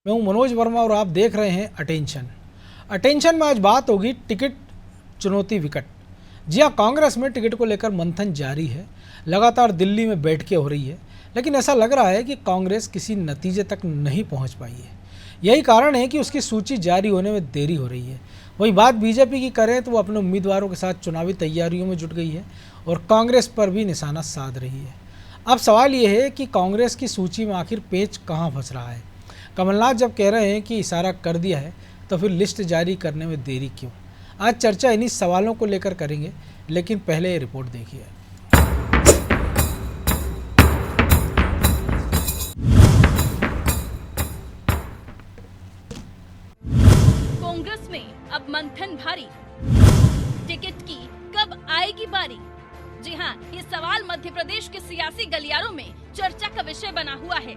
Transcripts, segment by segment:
मैं हूं मनोज वर्मा और आप देख रहे हैं अटेंशन। अटेंशन में आज बात होगी टिकट चुनौती विकट। जी हाँ, कांग्रेस में टिकट को लेकर मंथन जारी है। लगातार दिल्ली में बैठकें हो रही है, लेकिन ऐसा लग रहा है कि कांग्रेस किसी नतीजे तक नहीं पहुंच पाई है। यही कारण है कि उसकी सूची जारी होने में देरी हो रही है। वही बात बीजेपी की करें तो वो अपने उम्मीदवारों के साथ चुनावी तैयारियों में जुट गई है और कांग्रेस पर भी निशाना साध रही है। अब सवाल ये है कि कांग्रेस की सूची में आखिर पेच कहाँ फंस रहा है। कमलनाथ जब कह रहे हैं कि इशारा कर दिया है, तो फिर लिस्ट जारी करने में देरी क्यों? आज चर्चा इन्हीं सवालों को लेकर करेंगे, लेकिन पहले ये रिपोर्ट देखिए। कांग्रेस में अब मंथन भारी, टिकट की कब आएगी बारी? जी हाँ, ये सवाल मध्य प्रदेश के सियासी गलियारों में चर्चा का विषय बना हुआ है।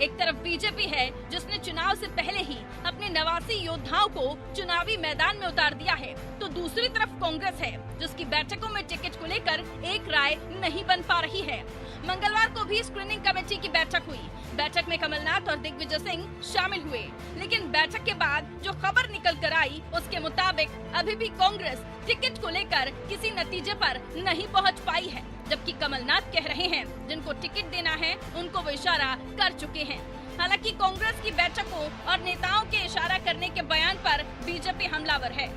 एक तरफ बीजेपी है जिसने चुनाव से पहले ही अपने 89 योद्धाओं को चुनावी मैदान में उतार दिया है, तो दूसरी तरफ कांग्रेस है जिसकी बैठकों में टिकट को लेकर एक राय नहीं बन पा रही है। मंगलवार को भी स्क्रीनिंग कमेटी की बैठक हुई। बैठक में कमलनाथ और दिग्विजय सिंह शामिल हुए, लेकिन बैठक के बाद जो खबर निकल कर आई उसके मुताबिक अभी भी कांग्रेस टिकट को लेकर किसी नतीजे पर नहीं पहुंच पाई है, जबकि कमलनाथ कह रहे हैं जिनको टिकट देना है उनको वो इशारा कर चुके हैं। हालांकि कांग्रेस की बैठकों और नेताओं के इशारा करने के बयान पर बीजेपी हमलावर है।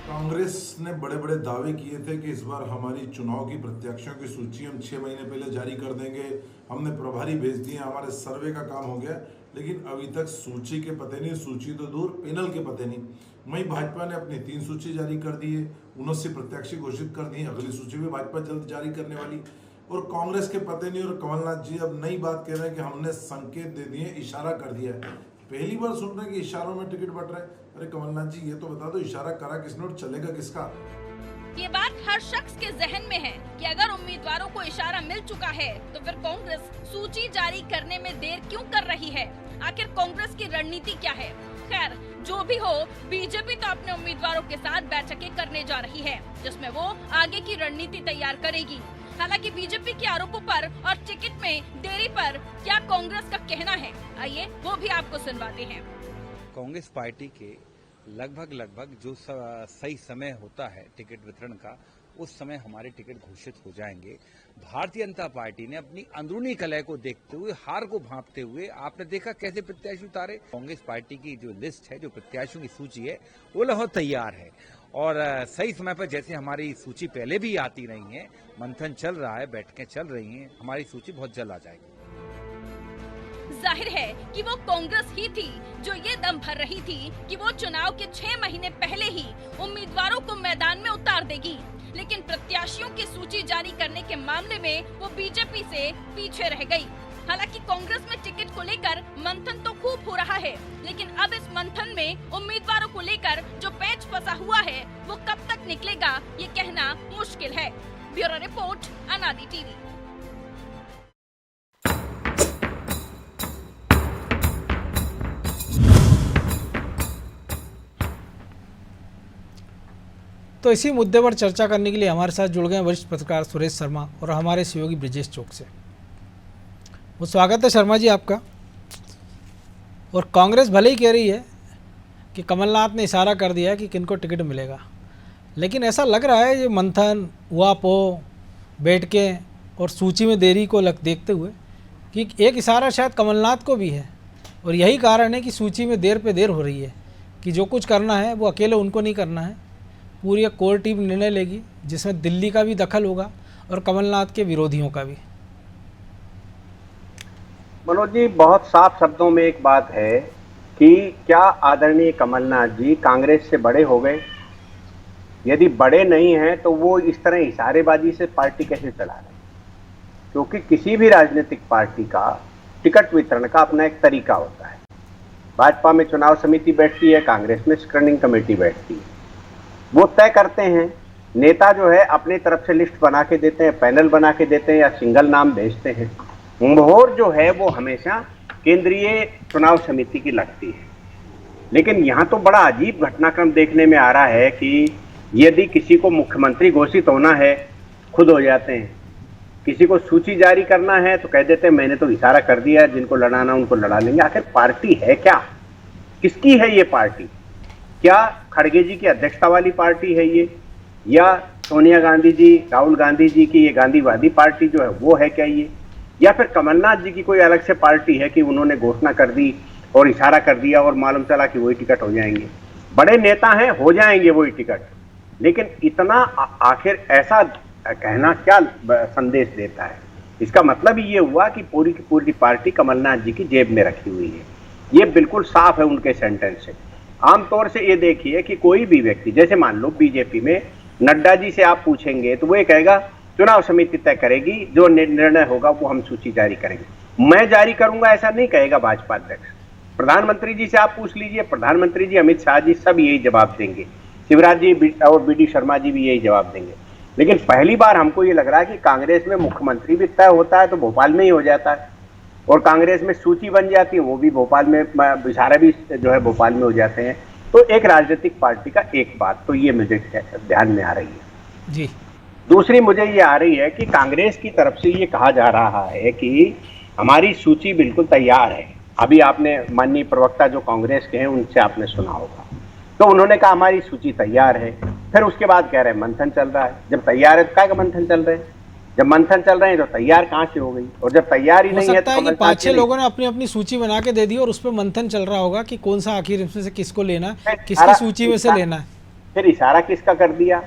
कांग्रेस ने बड़े बड़े दावे किए थे कि इस बार हमारी चुनाव की प्रत्याशियों की सूची हम 6 महीने पहले जारी कर देंगे, हमने प्रभारी भेज दिए, हमारे सर्वे का काम हो गया, लेकिन अभी तक सूची के पते नहीं, सूची तो दूर पैनल के पते नहीं। वहीं भाजपा ने अपनी 3 सूची जारी कर दी है, 79 प्रत्याशी घोषित कर दी है, अगली सूची भी भाजपा जल्द जारी करने वाली। और कांग्रेस के पते नहीं, और कमलनाथ जी अब नई बात कह रहे हैं कि हमने संकेत दे दिए, इशारा कर दिया है। पहली बार सुन रहे हैं कि इशारों में टिकट बट रहा है। अरे कमलनाथ जी, ये तो बता दो, इशारा करा किसने और चलेगा किसका? ये बात हर शख्स के जहन में है कि अगर उम्मीदवारों को इशारा मिल चुका है तो फिर कांग्रेस सूची जारी करने में देर क्यों कर रही है? आखिर कांग्रेस की रणनीति क्या है? खैर, जो भी हो, बीजेपी तो अपने उम्मीदवारों के साथ बैठकें करने जा रही है, जिसमें वो आगे की रणनीति तैयार करेगी। हालांकि बीजेपी के आरोपों पर और टिकट में देरी पर क्या कांग्रेस का कहना है, आइए वो भी आपको सुनवाते हैं। कांग्रेस पार्टी के लगभग जो सही समय होता है टिकट वितरण का, उस समय हमारे टिकट घोषित हो जाएंगे। भारतीय जनता पार्टी ने अपनी अंदरूनी कलह को देखते हुए, हार को भांपते हुए, आपने देखा कैसे प्रत्याशी उतारे। कांग्रेस पार्टी की जो लिस्ट है, जो प्रत्याशियों की सूची है, वो लगभग तैयार है और सही समय पर, जैसे हमारी सूची पहले भी आती रही है, मंथन चल रहा है, बैठकें चल रही हैं, हमारी सूची बहुत जल्द आ जाएगी। जाहिर है कि वो कांग्रेस ही थी जो ये दम भर रही थी कि वो चुनाव के 6 महीने पहले ही उम्मीदवारों को मैदान में उतार देगी, लेकिन प्रत्याशियों की सूची जारी करने के मामले में वो बीजेपी से पीछे रह गई। हालांकि कांग्रेस में टिकट को लेकर मंथन तो खूब हो रहा है, लेकिन अब इस मंथन में उम्मीदवारों को लेकर जो पेच फंसा हुआ है वो कब तक निकलेगा ये कहना मुश्किल है। ब्यूरो रिपोर्ट, अनादि टीवी। तो इसी मुद्दे पर चर्चा करने के लिए हमारे साथ जुड़ गए वरिष्ठ पत्रकार सुरेश शर्मा और हमारे सहयोगी ब्रिजेश चौक से। वो स्वागत है शर्मा जी आपका। और कांग्रेस भले ही कह रही है कि कमलनाथ ने इशारा कर दिया है कि किनको टिकट मिलेगा, लेकिन ऐसा लग रहा है ये मंथन हुआ बैठकें और सूची में देरी को देखते हुए कि एक इशारा शायद कमलनाथ को भी है, और यही कारण है कि सूची में देर पे देर हो रही है कि जो कुछ करना है वो अकेले उनको नहीं करना है, पूरी एक कोर टीम निर्णय लेगी, जिसमें दिल्ली का भी दखल होगा और कमलनाथ के विरोधियों का भी। मनोज जी, बहुत साफ शब्दों में एक बात है कि क्या आदरणीय कमलनाथ जी कांग्रेस से बड़े हो गए? यदि बड़े नहीं हैं तो वो इस तरह इशारेबाजी से पार्टी कैसे चला रहे? क्योंकि किसी भी राजनीतिक पार्टी का टिकट वितरण का अपना एक तरीका होता है। भाजपा में चुनाव समिति बैठती है, कांग्रेस में स्क्रीनिंग कमेटी बैठती है, वो तय करते हैं। नेता जो है अपनी तरफ से लिस्ट बना के देते हैं, पैनल बना के देते हैं या सिंगल नाम भेजते हैं। मोहर जो है वो हमेशा केंद्रीय चुनाव समिति की लगती है। लेकिन यहाँ तो बड़ा अजीब घटनाक्रम देखने में आ रहा है कि यदि किसी को मुख्यमंत्री घोषित होना है, खुद हो जाते हैं, किसी को सूची जारी करना है तो कह देते हैं मैंने तो इशारा कर दिया है, जिनको लड़ाना उनको लड़ा लेंगे। आखिर पार्टी है क्या, किसकी है ये पार्टी? क्या खड़गे जी की अध्यक्षता वाली पार्टी है ये, या सोनिया गांधी जी, राहुल गांधी जी की ये गांधीवादी पार्टी जो है वो है क्या ये, या फिर कमलनाथ जी की कोई अलग से पार्टी है कि उन्होंने घोषणा कर दी और इशारा कर दिया और मालूम चला कि वही टिकट हो जाएंगे? बड़े नेता हैं, हो जाएंगे वही टिकट, लेकिन इतना आखिर ऐसा कहना क्या संदेश देता है? इसका मतलब ये हुआ कि पूरी की पूरी पार्टी कमलनाथ जी की जेब में रखी हुई है। ये बिल्कुल साफ है उनके सेंटेंस से। आमतौर से ये देखिए कि कोई भी व्यक्ति, जैसे मान लो बीजेपी में नड्डा जी से आप पूछेंगे तो वो ये कहेगा चुनाव समिति तय करेगी, जो निर्णय होगा वो हम सूची जारी करेंगे, मैं जारी करूंगा ऐसा नहीं कहेगा भाजपा अध्यक्ष। प्रधानमंत्री जी से आप पूछ लीजिए, प्रधानमंत्री जी, अमित शाह जी सब यही जवाब देंगे, शिवराज जी और बीडी शर्मा जी भी यही जवाब देंगे। लेकिन पहली बार हमको ये लग रहा है कि कांग्रेस में मुख्यमंत्री भी तय होता है तो भोपाल में ही हो जाता है, और कांग्रेस में सूची बन जाती है वो भी भोपाल में, इशारे भी जो है भोपाल में हो जाते हैं। तो एक राजनीतिक पार्टी का एक बात तो ये मुझे ध्यान में आ रही है जी। दूसरी मुझे ये आ रही है कि कांग्रेस की तरफ से ये कहा जा रहा है कि हमारी सूची बिल्कुल तैयार है। अभी आपने माननीय प्रवक्ता जो कांग्रेस के हैं उनसे आपने सुना होगा, तो उन्होंने कहा हमारी सूची तैयार है, फिर उसके बाद कह रहे हैं मंथन चल रहा है। जब तैयार है तो क्या मंथन चल रहे हैं? जब मंथन चल रहे हैं तो तैयार कहाँ से हो गई? और जब तैयार ही नहीं है तो 5-6 लोगों ने अपनी अपनी सूची बना के दे दी और उस पर मंथन चल रहा होगा कि कौन सा आखिर इसमें से किसको लेना है, किसकी सूची में से लेना है। फिर इशारा किसका कर दिया?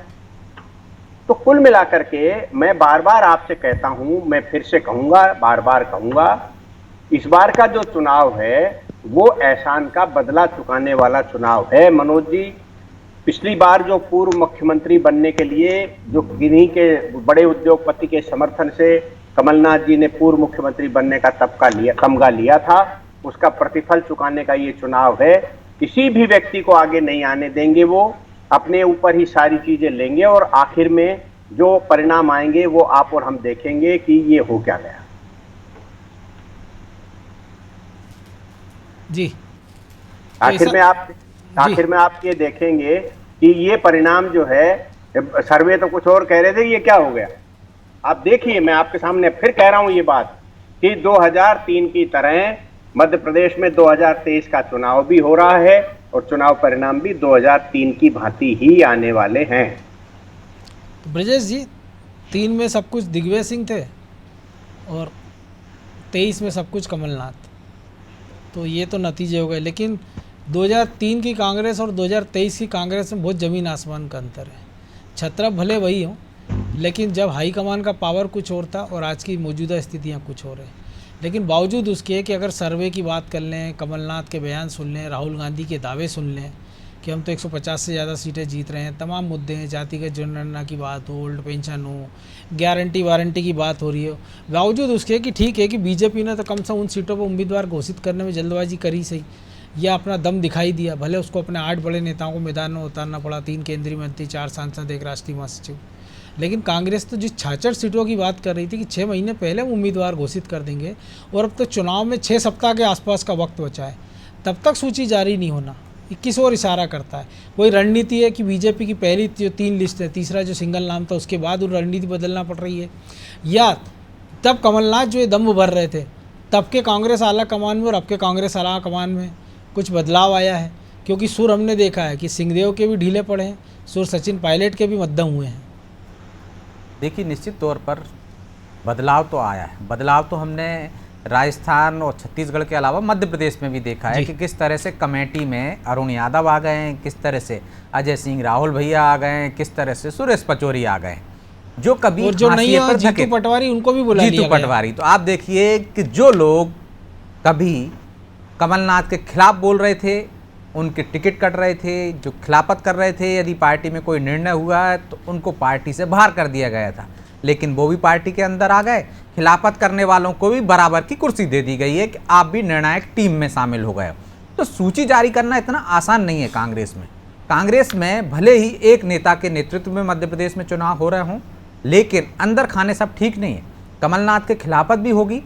तो कुल मिलाकर के मैं बार बार आपसे कहता हूं, मैं फिर से कहूंगा, बार बार कहूंगा, इस बार का जो चुनाव है वो एहसान का बदला चुकाने वाला चुनाव है। मनोज जी, पिछली बार जो पूर्व मुख्यमंत्री बनने के लिए जो किन्हीं के बड़े उद्योगपति के समर्थन से कमलनाथ जी ने पूर्व मुख्यमंत्री बनने का तमगा लिया था, उसका प्रतिफल चुकाने का ये चुनाव है। किसी भी व्यक्ति को आगे नहीं आने देंगे, वो अपने ऊपर ही सारी चीजें लेंगे और आखिर में जो परिणाम आएंगे वो आप और हम देखेंगे कि ये हो क्या गया। जी। आखिर में आप ये देखेंगे कि ये परिणाम जो है, सर्वे तो कुछ और कह रहे थे, ये क्या हो गया? आप देखिए, मैं आपके सामने फिर कह रहा हूं ये बात कि 2003 की तरह मध्य प्रदेश में 2023 का चुनाव भी हो रहा है और चुनाव परिणाम भी 2003 की भांति ही आने वाले हैं। तो ब्रजेश जी, 3 में सब कुछ दिग्विजय सिंह थे और 23 में सब कुछ कमलनाथ, तो ये तो नतीजे हो गए। लेकिन 2003 की कांग्रेस और 2023 की कांग्रेस में बहुत ज़मीन आसमान का अंतर है। छत्र भले वही हों, लेकिन जब हाईकमान का पावर कुछ और था और आज की मौजूदा स्थितियाँ कुछ और है। लेकिन बावजूद उसके कि अगर सर्वे की बात कर लें, कमलनाथ के बयान सुन लें, राहुल गांधी के दावे सुन लें कि हम तो 150 से ज़्यादा सीटें जीत रहे हैं, तमाम मुद्दे हैं, जातिगत जनगणना की बात हो, ओल्ड पेंशन हो, गारंटी वारंटी की बात हो रही हो, बावजूद उसके कि ठीक है कि बीजेपी ने तो कम से कम उन सीटों पर उम्मीदवार घोषित करने में जल्दबाजी करी सही, या अपना दम दिखाई दिया, भले उसको अपने 8 बड़े नेताओं को मैदान में उतारना पड़ा, 3 केंद्रीय मंत्री, 4 सांसद, 1 राष्ट्रीय महासचिव। लेकिन कांग्रेस तो जिस 66 सीटों की बात कर रही थी कि 6 महीने पहले हम उम्मीदवार घोषित कर देंगे, और अब तो चुनाव में 6 सप्ताह के आसपास का वक्त बचा है, तब तक सूची जारी नहीं होना, किस और इशारा करता है? कोई रणनीति है कि बीजेपी की पहली जो 3 लिस्ट है, तीसरा जो सिंगल नाम था, उसके बाद वो रणनीति बदलना पड़ रही है, या तब कमलनाथ जो ये दम भर रहे थे तब के कांग्रेस आला कमान में और अब के कांग्रेस आला कमान में कुछ बदलाव आया है? क्योंकि सुर हमने देखा है कि सिंहदेव के भी ढीले पड़े हैं, सुर सचिन पायलट के भी मध्यम हुए हैं। देखिए, निश्चित तौर पर बदलाव तो आया है। बदलाव तो हमने राजस्थान और छत्तीसगढ़ के अलावा मध्य प्रदेश में भी देखा है कि किस तरह से कमेटी में अरुण यादव आ गए हैं, किस तरह से अजय सिंह राहुल भैया आ गए हैं, किस तरह से सुरेश पचौरी आ गए, जो कभी और जो नहीं है जीतू पटवारी, उनको भी बुला लिया जीतू पटवारी। तो आप देखिए कि जो लोग कभी कमलनाथ के खिलाफ बोल रहे थे, उनके टिकट कट रहे थे, जो खिलाफत कर रहे थे, यदि पार्टी में कोई निर्णय हुआ है तो उनको पार्टी से बाहर कर दिया गया था, लेकिन वो भी पार्टी के अंदर आ गए। खिलाफत करने वालों को भी बराबर की कुर्सी दे दी गई है कि आप भी निर्णायक टीम में शामिल हो गए। तो सूची जारी करना इतना आसान नहीं है कांग्रेस में। कांग्रेस में भले ही एक नेता के नेतृत्व में मध्य प्रदेश में चुनाव हो रहे हों, लेकिन अंदर खाने सब ठीक नहीं है। कमलनाथ के खिलाफत भी होगी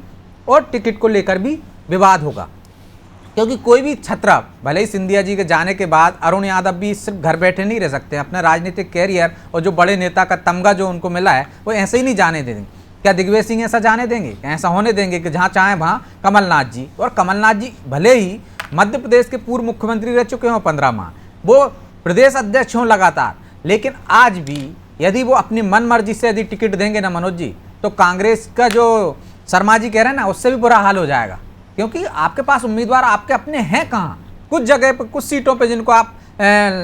और टिकट को लेकर भी विवाद होगा, क्योंकि कोई भी छत्रा, भले ही सिंधिया जी के जाने के बाद अरुण यादव भी सिर्फ घर बैठे नहीं रह सकते, अपना राजनीतिक कैरियर और जो बड़े नेता का तमगा जो उनको मिला है वो ऐसे ही नहीं जाने देंगे। क्या दिग्विजय सिंह ऐसा जाने देंगे, ऐसा होने देंगे कि जहाँ चाहे वहाँ कमलनाथ जी? और कमलनाथ जी भले ही मध्य प्रदेश के पूर्व मुख्यमंत्री रह चुके हों 15 माह, वो प्रदेश अध्यक्ष हों लगातार, लेकिन आज भी यदि वो अपनी मन मर्जी से यदि टिकट देंगे ना मनोज जी, तो कांग्रेस का जो शर्मा जी कह रहे हैं ना, उससे भी बुरा हाल हो जाएगा। क्योंकि आपके पास उम्मीदवार आपके अपने हैं कहाँ? कुछ जगह पर, कुछ सीटों पे जिनको आप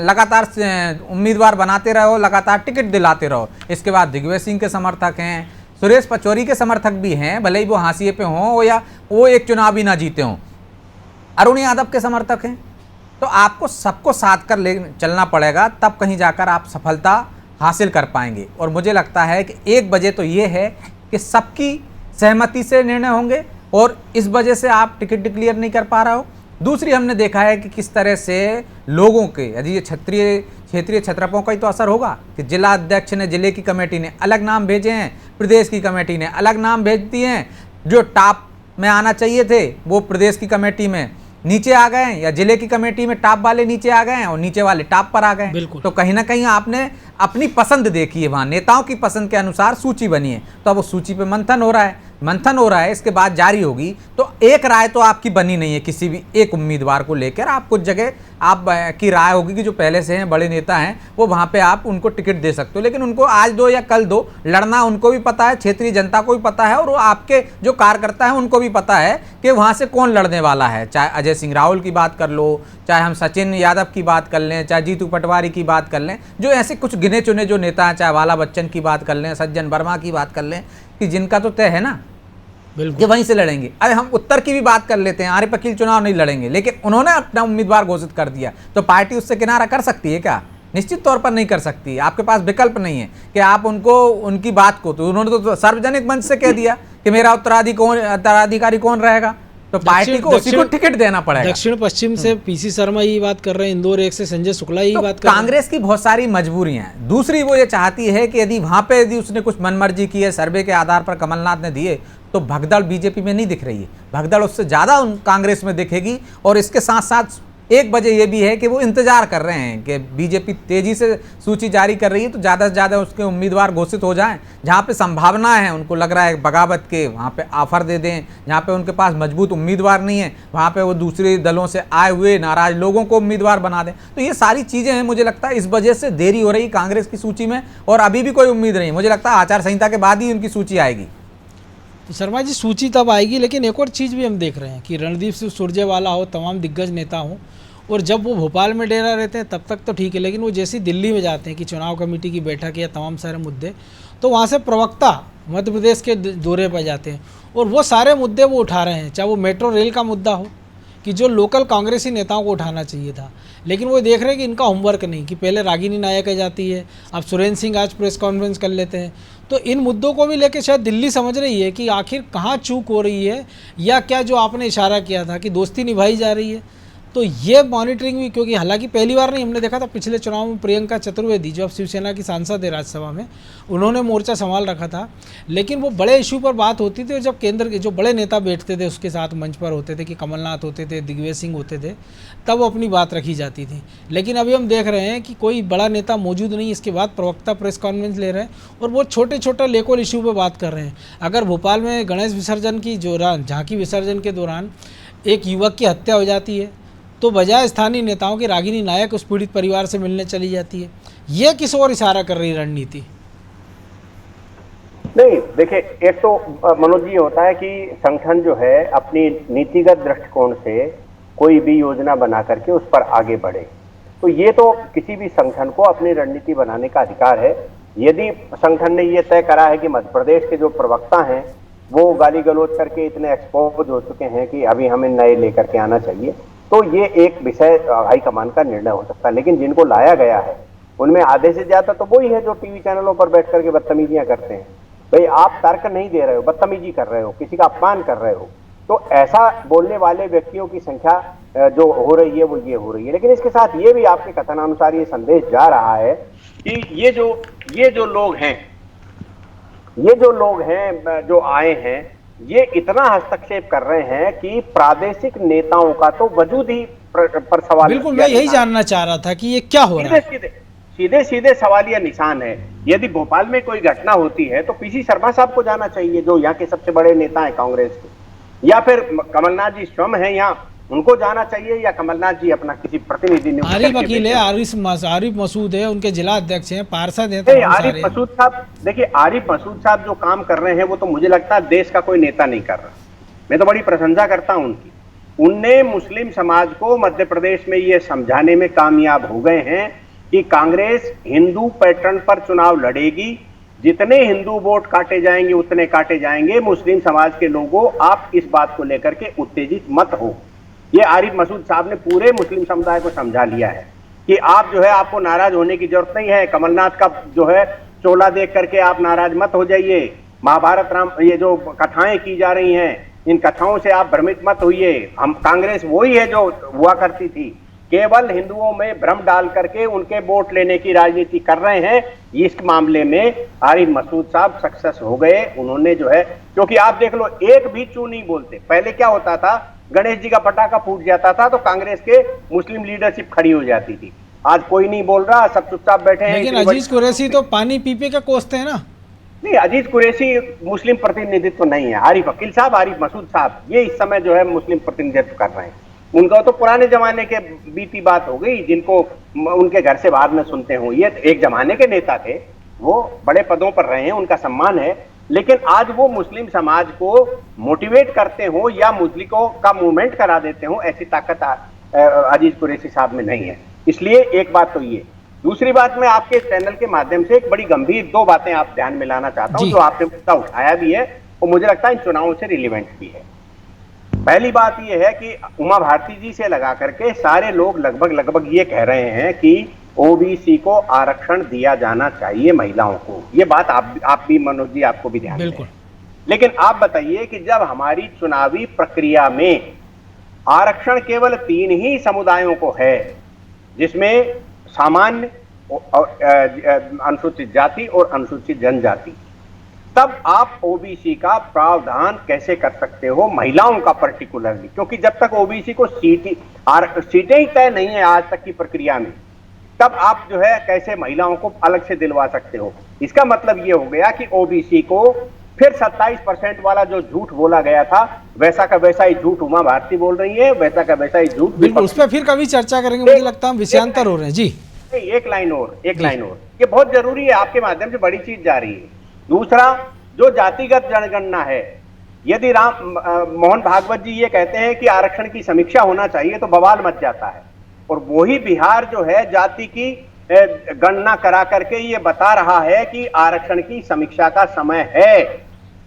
लगातार उम्मीदवार बनाते रहो, लगातार टिकट दिलाते रहो। इसके बाद दिग्विजय सिंह के समर्थक हैं, सुरेश पचौरी के समर्थक भी हैं, भले ही वो हाशिए पे हों या वो एक चुनाव भी ना जीते हों, अरुण यादव के समर्थक हैं। तो आपको सबको साथ कर ले चलना पड़ेगा, तब कहीं जाकर आप सफलता हासिल कर पाएंगे। और मुझे लगता है कि एक वजह तो ये है कि सबकी सहमति से निर्णय होंगे और इस वजह से आप टिकट डिक्लेयर नहीं कर पा रहे हो। दूसरी, हमने देखा है कि किस तरह से लोगों के, यदि ये क्षेत्रीय छत्रपों का ही तो असर होगा कि जिला अध्यक्ष ने, जिले की कमेटी ने अलग नाम भेजे हैं, प्रदेश की कमेटी ने अलग नाम भेज दिए हैं। जो टॉप में आना चाहिए थे वो प्रदेश की कमेटी में नीचे आ गए, या जिले की कमेटी में टॉप वाले नीचे आ गए हैं और नीचे वाले टॉप पर आ गए। तो कहीं ना कहीं आपने अपनी पसंद देखी है, वहाँ नेताओं की पसंद के अनुसार सूची बनी है। तो अब उस सूची पे मंथन हो रहा है, इसके बाद जारी होगी। तो एक राय तो आपकी बनी नहीं है किसी भी एक उम्मीदवार को लेकर। आप कुछ जगह आप की राय होगी कि जो पहले से हैं, बड़े नेता हैं, वो वहाँ पे आप उनको टिकट दे सकते हो, लेकिन उनको आज दो या कल दो, लड़ना उनको भी पता है, क्षेत्रीय जनता को भी पता है, और वो आपके जो कार्यकर्ता हैं उनको भी पता है कि वहाँ से कौन लड़ने वाला है। चाहे अजय सिंह राहुल की बात कर लो, चाहे हम सचिन यादव की बात कर लें, चाहे जीतू पटवारी की बात कर लें, जो ऐसे कुछ गिने चुने जो नेता हैं, चाहे वाला बच्चन की बात कर लें, सज्जन वर्मा की बात कर लें, कि जिनका तो तय है ना कि वहीं से लड़ेंगे। अरे हम उत्तर की भी बात कर लेते हैं, आरिफ अकील चुनाव नहीं लड़ेंगे, लेकिन उन्होंने अपना उम्मीदवार घोषित कर दिया, तो पार्टी उससे किनारा कर सकती है क्या? निश्चित तौर पर नहीं कर सकती। आपके पास विकल्प नहीं है कि आप उनको, उनकी बात को, तो उन्होंने तो सार्वजनिक मंच से कह दिया कि मेरा उत्तराधिकारी कौन रहेगा, तो पार्टी को उसी को टिकट देना पड़ेगा। दक्षिण पश्चिम से पीसी शर्मा यही बात कर रहे हैं, इंदौर एक से संजय शुक्ला यही बात कर रहे हैं। कांग्रेस की बहुत सारी मजबूरियां हैं। दूसरी, वो ये चाहती है कि यदि वहां पे यदि उसने कुछ मनमर्जी की है, सर्वे के आधार पर कमलनाथ ने दिए, तो भगदड़ बीजेपी में नहीं दिख रही है, भगदड़ उससे ज़्यादा कांग्रेस में दिखेगी। और इसके साथ साथ एक वजह यह भी है कि वो इंतजार कर रहे हैं कि बीजेपी तेजी से सूची जारी कर रही है, तो ज़्यादा से ज़्यादा उसके उम्मीदवार घोषित हो जाएं। जहाँ पे संभावना है, उनको लग रहा है बगावत के, वहाँ पे ऑफर दे दें। जहाँ पे उनके पास मजबूत उम्मीदवार नहीं है, वहाँ पे वो दूसरे दलों से आए हुए नाराज लोगों को उम्मीदवार बना दें। तो ये सारी चीज़ें हैं, मुझे लगता है इस वजह से देरी हो रही कांग्रेस की सूची में, और अभी भी कोई उम्मीद नहीं। मुझे लगता है आचार संहिता के बाद ही उनकी सूची आएगी। तो शर्मा जी, सूची तब आएगी, लेकिन एक और चीज़ भी हम देख रहे हैं कि रणदीप सिंह सुरजेवाला हो, तमाम दिग्गज नेता हों, और जब वो भोपाल में डेरा रहते हैं तब तक तो ठीक है, लेकिन वो जैसे दिल्ली में जाते हैं कि चुनाव कमेटी की बैठक या तमाम सारे मुद्दे, तो वहाँ से प्रवक्ता मध्य प्रदेश के दौरे पर जाते हैं और वो सारे मुद्दे वो उठा रहे हैं। चाहे वो मेट्रो रेल का मुद्दा हो, कि जो लोकल कांग्रेसी नेताओं को उठाना चाहिए था, लेकिन वो देख रहे हैं कि इनका होमवर्क नहीं, कि पहले रागिनी नायक आ जाती है, अब सुरेंद्र सिंह आज प्रेस कॉन्फ्रेंस कर लेते हैं। तो इन मुद्दों को भी लेकर शायद दिल्ली समझ रही है कि आखिर कहाँ चूक हो रही है, या क्या जो आपने इशारा किया था कि दोस्ती निभाई जा रही है। तो ये मॉनिटरिंग भी, क्योंकि हालांकि पहली बार नहीं, हमने देखा था पिछले चुनाव में प्रियंका चतुर्वेदी जो अब शिवसेना की सांसद है राज्यसभा में, उन्होंने मोर्चा संभाल रखा था, लेकिन वो बड़े इशू पर बात होती थी, और जब केंद्र के जो बड़े नेता बैठते थे उसके साथ मंच पर होते थे, कि कमलनाथ होते थे, दिग्विजय सिंह होते थे, तब वो अपनी बात रखी जाती थी। लेकिन अभी हम देख रहे हैं कि कोई बड़ा नेता मौजूद नहीं, इसके बाद प्रवक्ता प्रेस कॉन्फ्रेंस ले रहे हैं और वो छोटे छोटे लेकोल इशू पर बात कर रहे हैं। अगर भोपाल में गणेश विसर्जन की दौरान, झांकी विसर्जन के दौरान एक युवक की हत्या हो जाती है, तो बजाय स्थानीय नेताओं की रागिनी नायक उस पीड़ित परिवार से मिलने चली जाती है। ये किस ओर इशारा कर रही रणनीति? नहीं, देखिए, एक तो मनोज जी होता है कि संगठन जो है अपनी नीतिगत दृष्टिकोण से कोई भी योजना बना करके उस पर आगे बढ़े, तो ये तो किसी भी संगठन को अपनी रणनीति बनाने का अधिकार है। यदि संगठन ने ये तय करा है कि मध्य प्रदेश के जो प्रवक्ता हैं वो गाली गलौज करके इतने एक्सपोज हो चुके हैं कि अभी हमें नए लेकर के आना चाहिए, तो ये एक विषय हाईकमान का निर्णय हो सकता है। लेकिन जिनको लाया गया है उनमें आधे से ज्यादा तो वही है जो टीवी चैनलों पर बैठ करके बदतमीजियां करते हैं। भाई, आप तर्क नहीं दे रहे हो, बदतमीजी कर रहे हो, किसी का अपमान कर रहे हो, तो ऐसा बोलने वाले व्यक्तियों की संख्या जो हो रही है वो ये हो रही है। लेकिन इसके साथ ये भी आपके कथनानुसार ये संदेश जा रहा है कि ये जो लोग हैं जो आए हैं, ये इतना हस्तक्षेप कर रहे हैं कि प्रादेशिक नेताओं का तो वजूद ही पर सवाल। बिल्कुल, मैं यही जानना चाह रहा था कि ये क्या हो रहा है। सीधे सीधे सवालिया निशान है। यदि भोपाल में कोई घटना होती है तो पीसी शर्मा साहब को जाना चाहिए, जो यहाँ के सबसे बड़े नेता हैं कांग्रेस के, या फिर कमलनाथ जी स्वयं हैं यहाँ, उनको जाना चाहिए, या कमलनाथ जी अपना किसी प्रतिनिधि ने। आरिफ वकील है, आरिफ मसूद है, उनके जिला अध्यक्ष हैं, पार्षद हैं, आरिफ मसूद साहब, देखिए आरिफ मसूद साहब जो काम कर रहे हैं वो तो मुझे लगता है देश का कोई नेता नहीं कर रहा। मैं तो बड़ी प्रशंसा करता हूं उनकी। उनने मुस्लिम समाज को मध्य प्रदेश में ये समझाने में कामयाब हो गए हैं कि कांग्रेस हिंदू पैटर्न पर चुनाव लड़ेगी, जितने हिंदू वोट काटे जाएंगे उतने काटे जाएंगे। मुस्लिम समाज के लोगों, आप इस बात को लेकर के उत्तेजित मत हो। ये आरिफ मसूद साहब ने पूरे मुस्लिम समुदाय को समझा लिया है कि आप जो है, आपको नाराज होने की जरूरत नहीं है। कमलनाथ का जो है चोला देख करके आप नाराज मत हो जाइए। महाभारत राम, ये जो कथाएं की जा रही हैं, इन कथाओं से आप भ्रमित मत होइए। हम कांग्रेस वही है जो हुआ करती थी, केवल हिंदुओं में भ्रम डाल करके उनके वोट लेने की राजनीति कर रहे हैं। इस मामले में आरिफ मसूद साहब सक्सेस हो गए। उन्होंने जो है, क्योंकि आप देख लो, एक भी चू नहीं बोलते। पहले क्या होता था, गणेश जी का पटाखा फूट जाता था तो कांग्रेस के मुस्लिम लीडरशिप खड़ी हो जाती थी। आज कोई नहीं बोल रहा, सब चुपचाप बैठे हैं। लेकिन अजीज कुरैशी तो पानी पीपे का कोसते हैं ना। नहीं, अजीज कुरैशी मुस्लिम प्रतिनिधित्व तो नहीं है। आरिफ वकील साहब, आरिफ मसूद साहब, ये इस समय जो है मुस्लिम प्रतिनिधित्व कर रहे हैं। उनका तो पुराने जमाने के बीती बात हो गई, जिनको उनके घर से बाहर न सुनते हो। ये एक जमाने के नेता थे, वो बड़े पदों पर रहे हैं, उनका सम्मान है। लेकिन आज वो मुस्लिम समाज को मोटिवेट करते हो या मुस्लिमों का मूवमेंट करा देते हो, ऐसी ताकत अजीज कुरैशी साहब में नहीं है। इसलिए एक बात तो ये। दूसरी बात, मैं आपके चैनल के माध्यम से एक बड़ी गंभीर 2 बातें आप ध्यान में लाना चाहता हूं, जो आपने मुद्दा उठाया भी है और मुझे लगता है इन चुनावों से रिलेवेंट भी है। पहली बात यह है कि उमा भारती जी से लगा करके सारे लोग लगभग ये कह रहे हैं कि ओबीसी को आरक्षण दिया जाना चाहिए महिलाओं को। ये बात आप भी, मनोज जी, आपको भी ध्यान बिल्कुल। लेकिन आप बताइए कि जब हमारी चुनावी प्रक्रिया में आरक्षण केवल 3 ही समुदायों को है, जिसमें सामान्य, अनुसूचित जाति और अनुसूचित जनजाति, तब आप ओबीसी का प्रावधान कैसे कर सकते हो महिलाओं का पर्टिकुलरली? क्योंकि जब तक ओबीसी को सीटें ही तय नहीं है आज तक की प्रक्रिया में, तब आप जो है कैसे महिलाओं को अलग से दिलवा सकते हो? इसका मतलब ये हो गया कि ओबीसी को फिर 27% वाला जो झूठ बोला गया था, वैसा का वैसा ही झूठ उमा भारती बोल रही है, वैसा का वैसा ही झूठ। बिल्कुल, उस पर फिर कभी चर्चा करेंगे। मुझे लगता है हम विषयांतर हो रहे हैं जी। एक लाइन और, ये बहुत जरूरी है, आपके माध्यम से बड़ी चीज जा रही है। दूसरा, जो जातिगत जनगणना है, यदि मोहन भागवत जी ये कहते हैं कि आरक्षण की समीक्षा होना चाहिए तो बवाल मच जाता है। और वही बिहार जो है जाति की गणना करा करके ये बता रहा है कि आरक्षण की समीक्षा का समय है,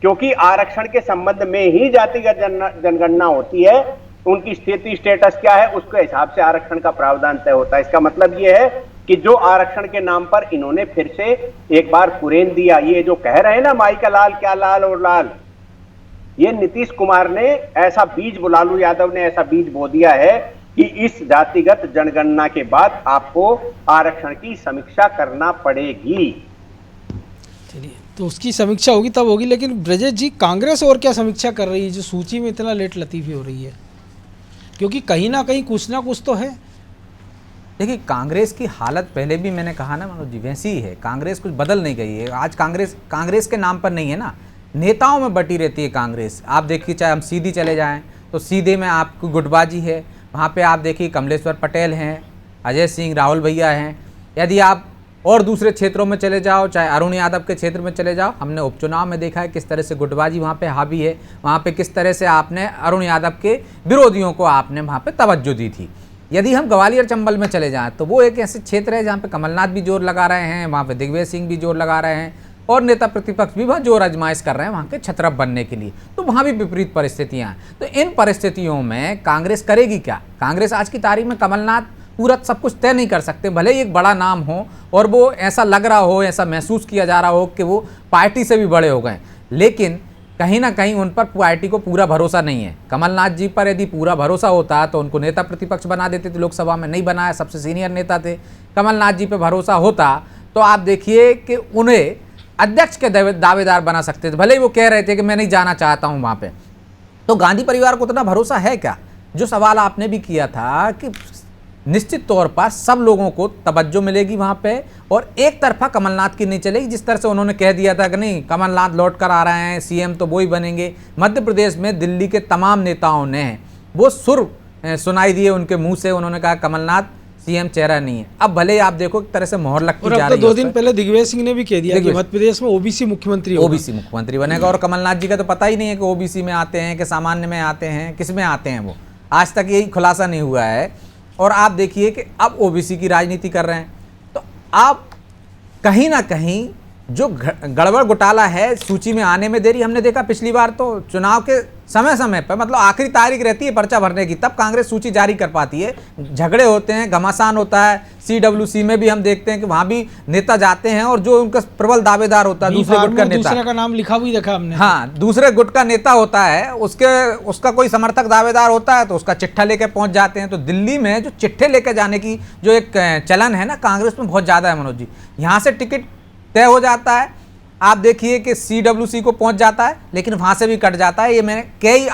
क्योंकि आरक्षण के संबंध में ही जातिगत जनगणना होती है। उनकी स्थिति, स्टेटस क्या है, उसके हिसाब से आरक्षण का प्रावधान तय होता है। इसका मतलब ये है कि जो आरक्षण के नाम पर इन्होंने फिर से एक बार कुरेन दिया, ये जो कह रहे हैं ना, माई का लाल क्या लाल और लाल, ये नीतीश कुमार ने ऐसा बीज, लालू यादव ने ऐसा बीज बो दिया है कि इस जातिगत जनगणना के बाद आपको आरक्षण की समीक्षा करना पड़ेगी। चलिए, तो उसकी समीक्षा होगी तब होगी। लेकिन ब्रजेश जी, कांग्रेस और क्या समीक्षा कर रही है जो सूची में इतना लेट लतीफी हो रही है? क्योंकि कहीं ना कुछ तो है। देखिए, कांग्रेस की हालत पहले भी मैंने कहा ना मनोज जी, वैसी ही है। कांग्रेस कुछ बदल नहीं गई है। आज कांग्रेस के नाम पर नहीं है ना, नेताओं में बटी रहती है कांग्रेस। आप देखिए, चाहे हम सीधी चले जाएं तो सीधे में आपकी गुटबाजी है। वहाँ पे आप देखिए कमलेश्वर पटेल हैं, अजय सिंह, राहुल भैया हैं। यदि आप और दूसरे क्षेत्रों में चले जाओ, चाहे अरुण यादव के क्षेत्र में चले जाओ, हमने उपचुनाव में देखा है किस तरह से गुटबाजी वहाँ पे हावी है। वहाँ पे किस तरह से आपने अरुण यादव के विरोधियों को आपने वहाँ पे तवज्जो दी थी। यदि हम ग्वालियर चंबल में चले जाएं तो वो एक ऐसे क्षेत्र है जहाँ पे कमलनाथ भी जोर लगा रहे हैं, वहाँ पे दिग्विजय सिंह भी जोर लगा रहे हैं और नेता प्रतिपक्ष भी वहाँ जोर आजमाइश कर रहे हैं वहाँ के छत्रप बनने के लिए। तो वहाँ भी विपरीत परिस्थितियाँ हैं। तो इन परिस्थितियों में कांग्रेस करेगी क्या? कांग्रेस आज की तारीख में कमलनाथ पूरा सब कुछ तय नहीं कर सकते, भले ही एक बड़ा नाम हो और वो ऐसा लग रहा हो, ऐसा महसूस किया जा रहा हो कि वो पार्टी से भी बड़े हो गए, लेकिन कहीं ना कहीं उन पर पार्टी को पूरा भरोसा नहीं है। कमलनाथ जी पर यदि पूरा भरोसा होता तो उनको नेता प्रतिपक्ष बना देते थे, लोकसभा में नहीं बनाया, सबसे सीनियर नेता थे। कमलनाथ जी पर भरोसा होता तो आप देखिए कि उन्हें अध्यक्ष के दावेदार बना सकते थे, भले ही वो कह रहे थे कि मैं नहीं जाना चाहता हूँ वहाँ पे। तो गांधी परिवार को उतना भरोसा है क्या? जो सवाल आपने भी किया था कि निश्चित तौर पर सब लोगों को तवज्जो मिलेगी वहाँ पे, और एक तरफा कमलनाथ की नहीं चलेगी। जिस तरह से उन्होंने कह दिया था कि नहीं कमलनाथ लौट कर आ रहे हैं, सीएम तो वो ही बनेंगे। मध्य प्रदेश में दिल्ली के तमाम नेताओं ने वो सुर सुनाई दिए उनके मुंह से, उन्होंने कहा कमलनाथ सीएम चेहरा नहीं है। अब भले ही आप देखो एक तरह से मोहर लगती जा रही है। 2 दिन पहले दिग्विजय सिंह ने भी कह दिया कि मध्य प्रदेश में ओबीसी मुख्यमंत्री होगा। ओबीसी मुख्यमंत्री बनेगा, और कमलनाथ जी का तो पता ही नहीं है कि ओबीसी में आते हैं कि सामान्य में आते हैं, किस में आते हैं, वो आज तक यही खुलासा नहीं हुआ है। और आप देखिए कि अब ओबीसी की राजनीति कर रहे हैं, तो आप कहीं ना कहीं जो गड़बड़ घोटाला है सूची में आने में देरी। हमने देखा पिछली बार तो चुनाव के समय पर, मतलब आखिरी तारीख रहती है पर्चा भरने की, तब कांग्रेस सूची जारी कर पाती है। झगड़े होते हैं, घमासान होता है। सीडब्ल्यूसी में भी हम देखते हैं कि वहां भी नेता जाते हैं और जो उनका प्रबल दावेदार होता है दूसरे गुट का नेता, दूसरे का नाम लिखा भी देखा हमने। हाँ, दूसरे गुट का नेता होता है, उसका कोई समर्थक दावेदार होता है तो उसका चिट्ठा लेके पहुंच जाते हैं। तो दिल्ली में जो चिट्ठे लेके जाने की जो एक चलन है ना कांग्रेस में बहुत ज्यादा है मनोज जी। यहाँ से टिकट तय हो जाता है, आप देखिए कि सीडब्ल्यूसी को पहुंच जाता है, लेकिन वहां से भी कट जाता है। ये मैंने कई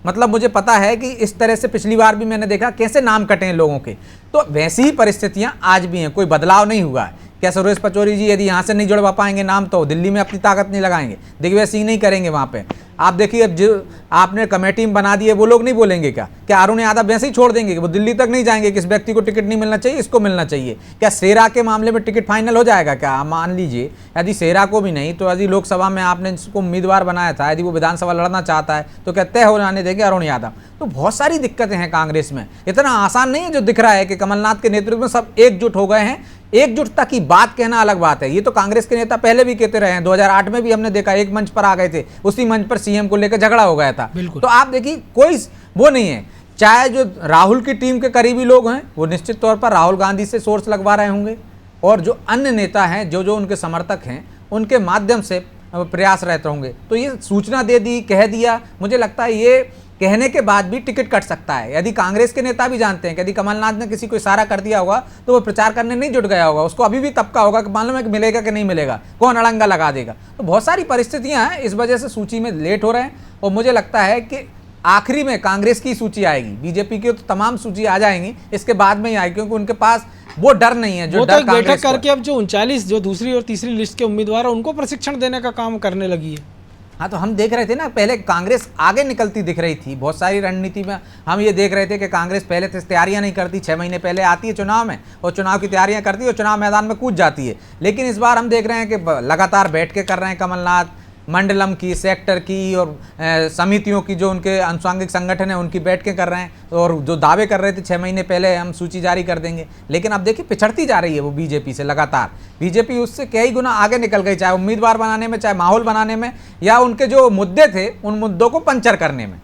मतलब मुझे पता है कि इस तरह से पिछली बार भी मैंने देखा कैसे नाम कटे हैं लोगों के। तो वैसी ही परिस्थितियां आज भी हैं, कोई बदलाव नहीं हुआ है। क्या सुरेश पचौरी जी यदि यहाँ से नहीं जुड़वा पाएंगे नाम तो दिल्ली में अपनी ताकत नहीं लगाएंगे, दिग्विजय सिंह नहीं करेंगे वहाँ पे। आप देखिए अब जो आपने कमेटी में बना दी है वो लोग नहीं बोलेंगे क्या अरुण यादव वैसे ही छोड़ देंगे कि वो दिल्ली तक नहीं जाएंगे कि इस व्यक्ति को टिकट नहीं मिलना चाहिए, इसको मिलना चाहिए? क्या शेरा के मामले में टिकट फाइनल हो जाएगा क्या? मान लीजिए यदि शेरा को भी नहीं तो यदि लोकसभा में आपने इसको उम्मीदवार बनाया था, यदि वो विधानसभा लड़ना चाहता है तो क्या तय हो जाने देंगे अरुण यादव? तो बहुत सारी दिक्कतें हैं कांग्रेस में, इतना आसान नहीं है जो दिख रहा है कि कमलनाथ के नेतृत्व में सब एकजुट हो गए हैं। एकजुटता की बात कहना अलग बात है, ये तो कांग्रेस के नेता पहले भी कहते रहे हैं। 2008 में भी हमने देखा एक मंच पर आ गए थे, उसी मंच पर सीएम को लेकर झगड़ा हो गया था। तो आप देखिए कोई वो नहीं है। चाहे जो राहुल की टीम के करीबी लोग हैं वो निश्चित तौर पर राहुल गांधी से सोर्स लगवा रहे होंगे, और जो अन्य नेता हैं जो उनके समर्थक हैं उनके माध्यम से प्रयास रहते होंगे। तो ये सूचना दे दी, कह दिया, मुझे लगता है ये कहने के बाद भी टिकट कट सकता है। यदि कांग्रेस के नेता भी जानते हैं कि यदि कमलनाथ ने किसी को इशारा कर दिया होगा तो वो प्रचार करने नहीं जुट गया होगा, उसको अभी भी तबका होगा कि मालूम है कि मिलेगा कि नहीं मिलेगा, कौन अड़ंगा लगा देगा। तो बहुत सारी परिस्थितियां हैं, इस वजह से सूची में लेट हो रहे हैं। और मुझे लगता है कि आखिरी में कांग्रेस की सूची आएगी, बीजेपी की तो तमाम सूची आ जाएंगी, इसके बाद में ही आएगी, क्योंकि उनके पास वो डर नहीं है जो डर तो बैठक करके अब जो 39 जो दूसरी और तीसरी लिस्ट के उम्मीदवार हैं उनको प्रशिक्षण देने का काम करने लगी है। हाँ, तो हम देख रहे थे ना पहले कांग्रेस आगे निकलती दिख रही थी बहुत सारी रणनीति में। हम ये देख रहे थे कि कांग्रेस पहले तो तैयारियां नहीं करती, 6 महीने पहले आती है चुनाव में और चुनाव की तैयारियां करती है और चुनाव मैदान में कूद जाती है। लेकिन इस बार हम देख रहे हैं कि लगातार बैठ के कर रहे हैं कमलनाथ, मंडलम की, सेक्टर की और समितियों की जो उनके अनुषंगिक संगठन है उनकी बैठकें कर रहे हैं, और जो दावे कर रहे थे 6 महीने पहले हम सूची जारी कर देंगे, लेकिन अब देखिए पिछड़ती जा रही है वो बीजेपी से लगातार। बीजेपी उससे कई गुना आगे निकल गई, चाहे उम्मीदवार बनाने में, चाहे माहौल बनाने में, या उनके जो मुद्दे थे उन मुद्दों को पंचर करने में।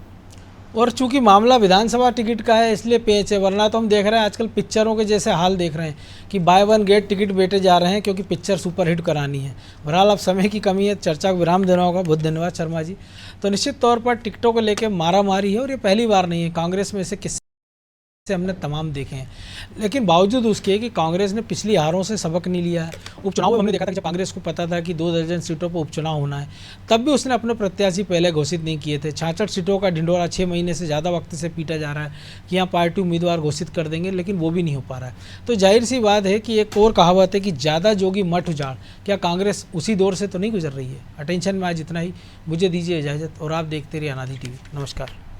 और चूंकि मामला विधानसभा टिकट का है इसलिए पेच है, वरना तो हम देख रहे हैं आजकल पिक्चरों के जैसे हाल देख रहे हैं कि बाय वन गेट टिकट बेटे जा रहे हैं क्योंकि पिक्चर सुपरहिट करानी है। बहरहाल अब समय की कमी है, चर्चा को विराम देना होगा। बहुत धन्यवाद शर्मा जी। तो निश्चित तौर पर टिकटों को लेकर मारामारी है और ये पहली बार नहीं है, कांग्रेस में से किस्से हमने तमाम देखे हैं, लेकिन बावजूद उसके कि कांग्रेस ने पिछली हारों से सबक नहीं लिया है। उपचुनाव में हमने देखा था कि जब कांग्रेस को पता था कि 2 दर्जन सीटों पर उपचुनाव होना है तब भी उसने अपने प्रत्याशी पहले घोषित नहीं किए थे। 66 सीटों का ढिंडोरा 6 महीने से ज़्यादा वक्त से पीटा जा रहा है कि यहाँ पार्टी उम्मीदवार घोषित कर देंगे, लेकिन वो भी नहीं हो पा रहा है। तो जाहिर सी बात है कि एक और कहावत है कि ज़्यादा जोगी मठ उजाड़, क्या कांग्रेस उसी दौर से तो नहीं गुजर रही है? अटेंशन में आज इतना ही, मुझे दीजिए इजाज़त और आप देखते रहिए अनादि टीवी। नमस्कार।